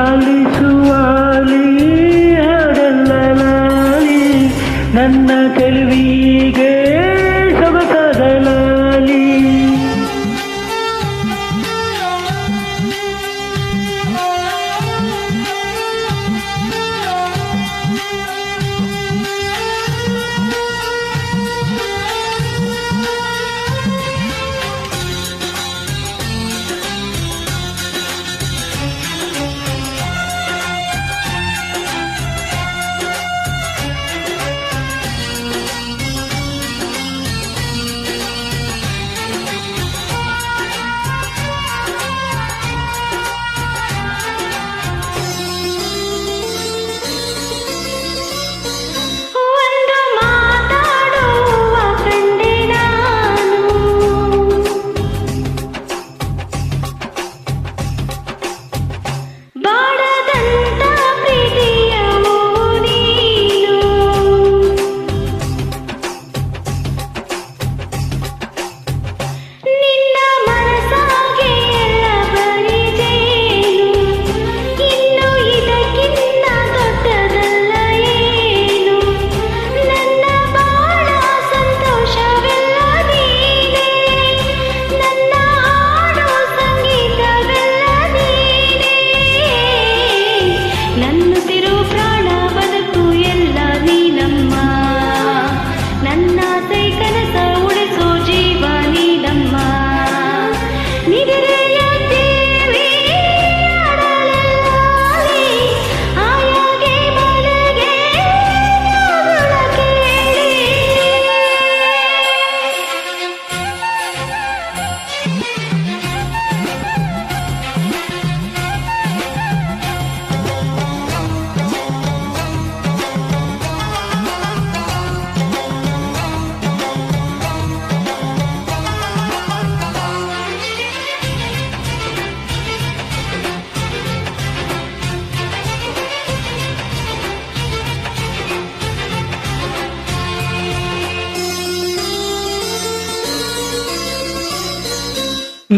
ಲಾಲಿಸುವಾಲಿ ಹಾಡಲ್ಲ ಲಾಲಿ ನನ್ನ ಚೆಲುವಿಗೆ ಸೊಗಸಾದ ಲಾಲಿ.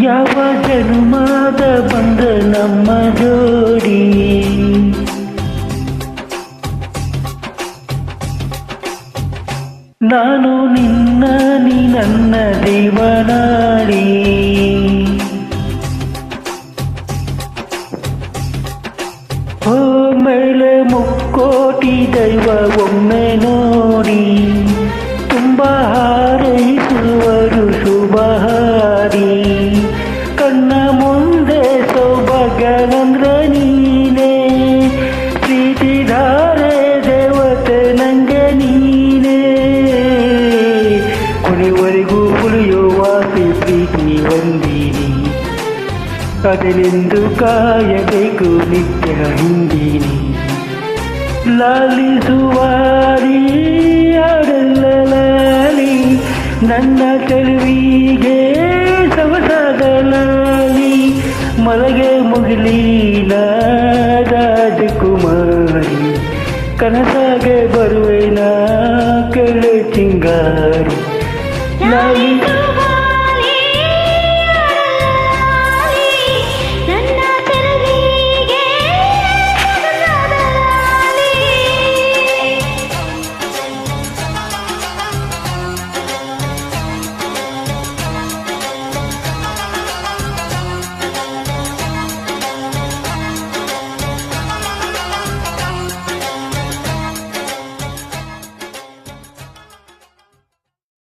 ಯಾವ ಜನುಮದ ಬಂದ ನಮ್ಮ ಜೋಡಿ, ನಾನು ನಿನ್ನ ನೀ ನನ್ನ ದೇವನಾಡಿ. ಓ ಮೇಲೆ ಮುಕ್ಕೋಟಿ ದೈವ ಒಮ್ಮೆ ನೋಡಿ, ತುಂಬ ಹಾರೈಸುವರು ಶುಭ ಹಾಡಿ. ಕಣ್ಣ ಮುಂದೆ ಸೌಭಾಗ್ಯನಂದ್ರ ನೀನೇ, ಪ್ರೀತಿಧಾರೆ ದೇವತೆ ನಂಗೆ ನೀನೇ. ಕೊನೆವರೆಗೂ ಉಳಿಯುವಾಸೆ ಪ್ರೀತಿ ಹೊಂದಿನಿ, ಅದನೆಂದು ಕಾಯಬೇಕು ನಿತ್ಯ ಹಿಂದಿನಿ. ಲಾಲಿಸುವಾರಿ ಹಾಡಲ್ಲ ಲಾಲಿ ನನ್ನ ಚೆಲುವಿಗೆ ಸೊಗಸಾದ ಲಾಲಿ. ಮಲಗೆ ಮುಗಿಲಿನ ರಾಜಕುಮಾರಿ, ಕನಸಾಗೆ ಬರುವೆನ ಕೆಳೆ ಚಿಂಗಾರಿ. ಲಾಲಿ